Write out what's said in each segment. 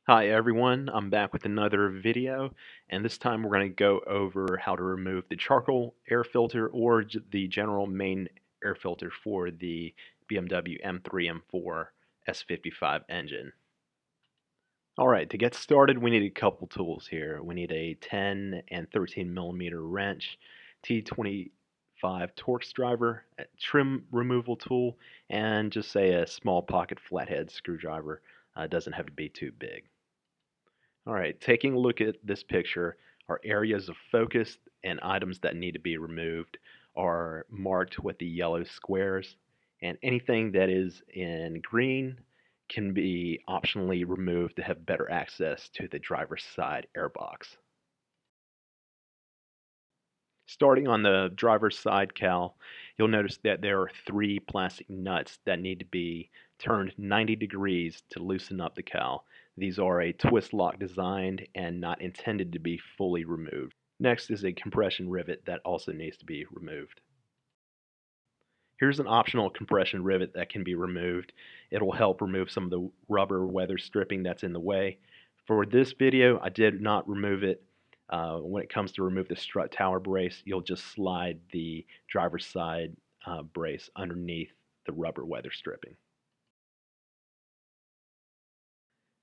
Hi everyone, I'm back with another video, and this time we're going to go over how to remove the charcoal air filter or the general main air filter for the BMW M3 M4 S55 engine. Alright, to get started we need a couple tools here. We need a 10 and 13 millimeter wrench, T25 Torx Driver, a trim removal tool, and just say a small pocket flathead screwdriver. Doesn't have to be too big. Alright, taking a look at this picture, our areas of focus and items that need to be removed are marked with the yellow squares, and anything that is in green can be optionally removed to have better access to the driver's side airbox. Starting on the driver's side cowl, you'll notice that there are 3 plastic nuts that need to be turned 90 degrees to loosen up the cowl. These are a twist lock designed and not intended to be fully removed. Next is a compression rivet that also needs to be removed. Here's an optional compression rivet that can be removed. It'll help remove some of the rubber weather stripping that's in the way. For this video, I did not remove it. When it comes to remove the strut tower brace, you'll just slide the driver's side brace underneath the rubber weather stripping.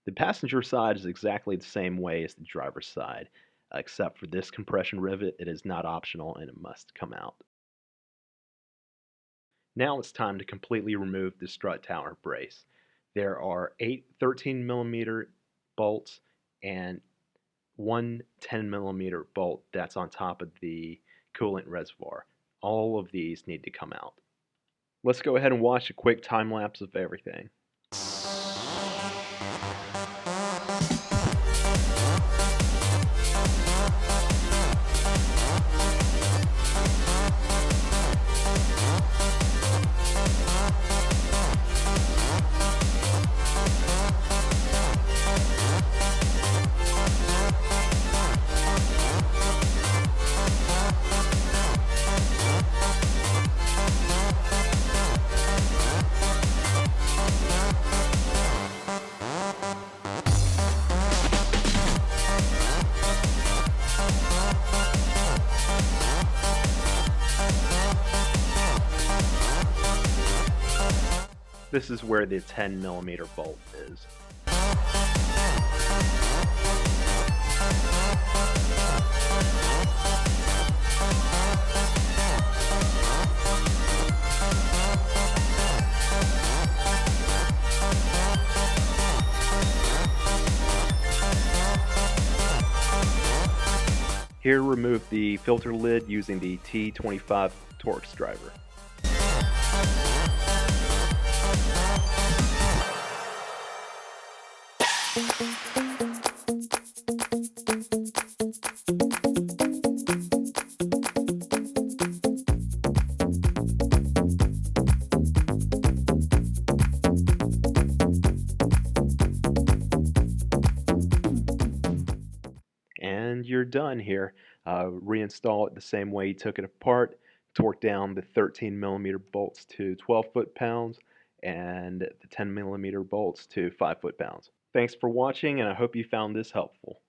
The passenger side is exactly the same way as the driver's side, except for this compression rivet. It is not optional and it must come out. Now it's time to completely remove the strut tower brace. There are 8 13 millimeter bolts and one 10 millimeter bolt that's on top of the coolant reservoir. All of these need to come out. Let's go ahead and watch a quick time lapse of everything. This is where the 10 millimeter bolt is. Here, remove the filter lid using the T25 Torx Driver. And you're done here. Reinstall it the same way you took it apart. Torque down the 13 millimeter bolts to 12 foot-pounds and the 10 millimeter bolts to 5 foot-pounds. Thanks for watching, and I hope you found this helpful.